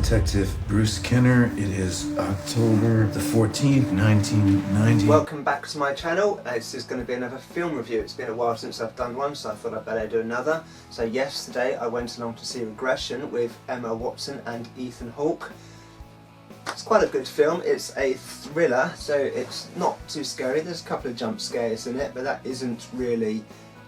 Detective Bruce Kenner. It is October the 14th, 1990. Welcome back to my channel. This is going to be another film review. It's been a while since I've done one, so I thought I'd better do another. So yesterday I went along to see Regression with Emma Watson and Ethan Hawke. It's quite a good film. It's a thriller, so it's not too scary. There's a couple of jump scares in it, but that isn't really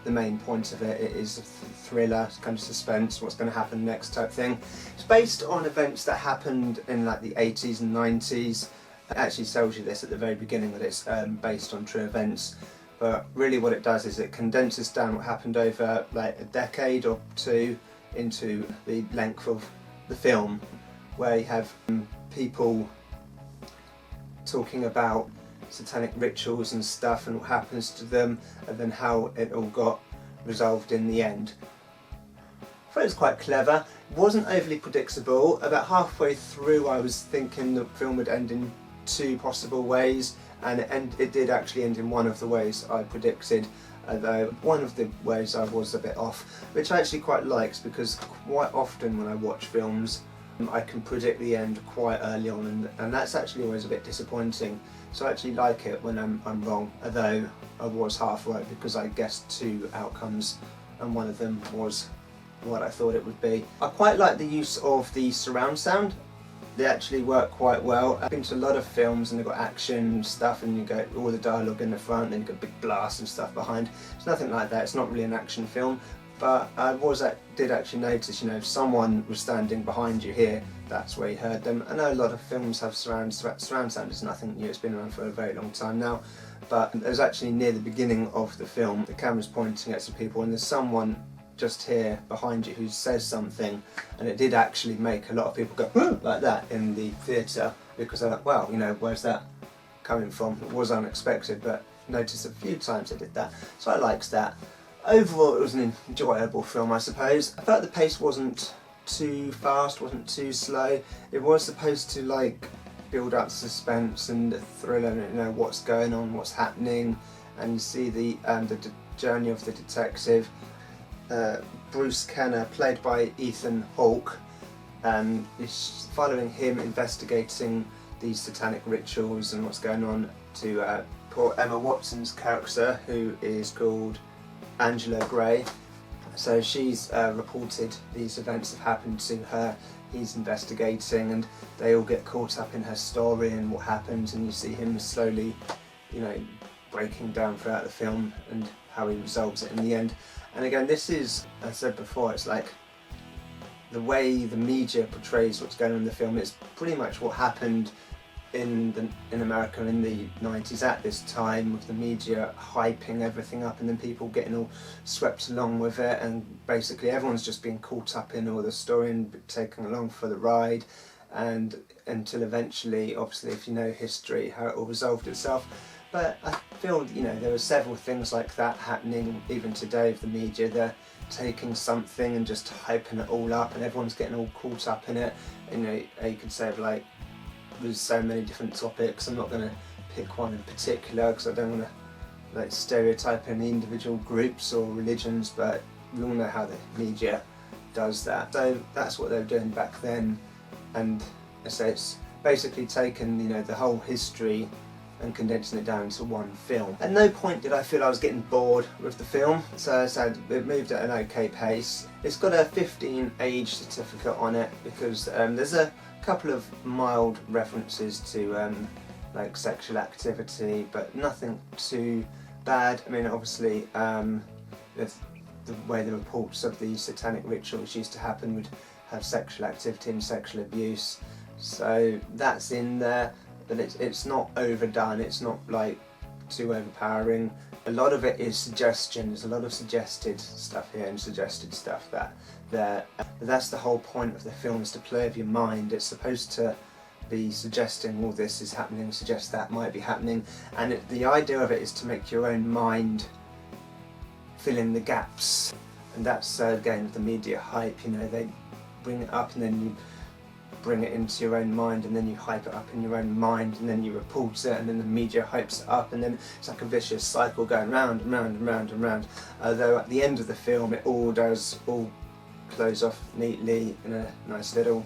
the main point of it. It is a thriller, kind of suspense, what's going to happen next type thing. It's based on events that happened in like the 80s and 90s. It actually tells you this at the very beginning, that it's based on true events, but really what it does is it condenses down what happened over like a decade or two into the length of the film, where you have people talking about satanic rituals and stuff and what happens to them, and then how it all got resolved in the end. I thought it was quite clever. It wasn't overly predictable. About halfway through I was thinking the film would end in two possible ways, and it did actually end in one of the ways I predicted, although one of the ways I was a bit off, which I actually quite liked, because quite often when I watch films I can predict the end quite early on, and that's actually always a bit disappointing. So I actually like it when I'm wrong, although I was half right because I guessed two outcomes and one of them was what I thought it would be. I quite like the use of the surround sound. They actually work quite well. I've been to a lot of films and they've got action stuff and you get all the dialogue in the front and you've got big blasts and stuff behind. It's nothing like that. It's not really an action film. But I did actually notice, you know, if someone was standing behind you here, that's where you heard them. I know a lot of films have surround sound. Is nothing new, it's been around for a very long time now. But it was actually near the beginning of the film, the camera's pointing at some people and there's someone just here behind you who says something, and it did actually make a lot of people go like that in the theatre, because they're like, wow, you know, where's that coming from? It was unexpected, but noticed a few times they did that, so I liked that. Overall, it was an enjoyable film, I suppose. I felt the pace wasn't too fast, wasn't too slow. It was supposed to like build up suspense and the thriller, you know, what's going on, what's happening, and you see the journey of the detective. Bruce Kenner, played by Ethan Hawke, is following him investigating these satanic rituals and what's going on to poor Emma Watson's character, who is called Angela Gray. So she's reported these events have happened to her. He's investigating and they all get caught up in her story and what happens, and you see him slowly, you know, breaking down throughout the film and how he resolves it in the end. And again, this is, as I said before, it's like the way the media portrays what's going on in the film. It's pretty much what happened in America in the 90s at this time, with the media hyping everything up and then people getting all swept along with it, and basically everyone's just being caught up in all the story and taken along for the ride, and until eventually, obviously if you know history, how it all resolved itself. But I feel, you know, there are several things like that happening even today with the media. They're taking something and just hyping it all up and everyone's getting all caught up in it. You know, you could say like there's so many different topics. I'm not going to pick one in particular because I don't want to like stereotype any individual groups or religions, but we all know how the media does that. So that's what they were doing back then, and I say it's basically taken, you know, the whole history and condensing it down into one film. At no point did I feel I was getting bored with the film, so I said it moved at an okay pace. It's got a 15 age certificate on it because there's a couple of mild references to like sexual activity, but nothing too bad. I mean, obviously the way the reports of these satanic rituals used to happen would have sexual activity and sexual abuse, so that's in there. But it's not overdone, it's not like too overpowering. A lot of it is suggestion. There's a lot of suggested stuff here and suggested stuff that's the whole point of the film, is to play with your mind. It's supposed to be suggesting all this is happening, suggest that might be happening, and the idea of it is to make your own mind fill in the gaps. And that's again the media hype, you know, they bring it up and then you bring it into your own mind, and then you hype it up in your own mind, and then you report it, and then the media hypes it up, and then it's like a vicious cycle going round and round and round and round. Although at the end of the film it all close off neatly in a nice little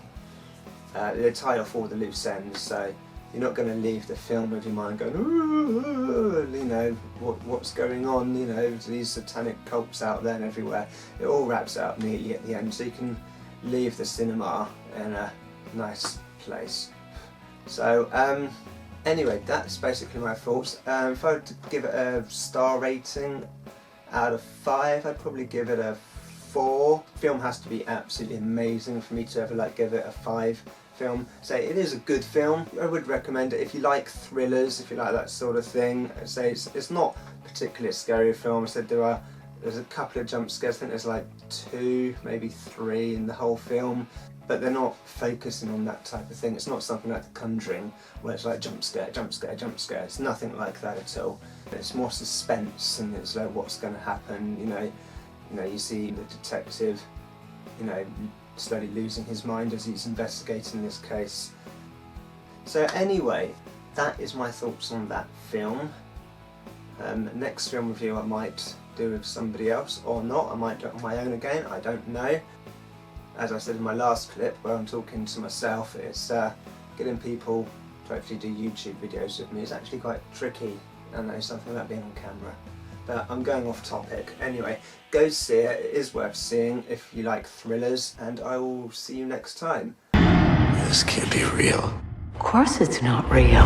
They tie off all the loose ends, so you're not going to leave the film with your mind going, ooh, you know, what's going on, you know, these satanic cults out there and everywhere. It all wraps up neatly at the end, so you can leave the cinema in a nice place. So anyway, that's basically my thoughts. If I were to give it a star rating out of 5, I'd probably give it a 4. The film has to be absolutely amazing for me to ever like give it a 5 film. So it is a good film. I would recommend it if you like thrillers, if you like that sort of thing. I'd say it's not particularly a scary film. I said there's a couple of jump scares. I think there's like 2, maybe 3 in the whole film, but they're not focusing on that type of thing. It's not something like The Conjuring where it's like jump scare, jump scare, jump scare. It's nothing like that at all. It's more suspense, and it's like what's going to happen. You know, you see the detective, you know, slowly losing his mind as he's investigating this case. So anyway, that is my thoughts on that film. Next film review I might do with somebody else or not. I might do it on my own again, I don't know. As I said in my last clip where I'm talking to myself, it's getting people to actually do YouTube videos with me is actually quite tricky. I know something about being on camera. But I'm going off topic. Anyway, go see it. It is worth seeing if you like thrillers, and I will see you next time. This can't be real. Of course it's not real.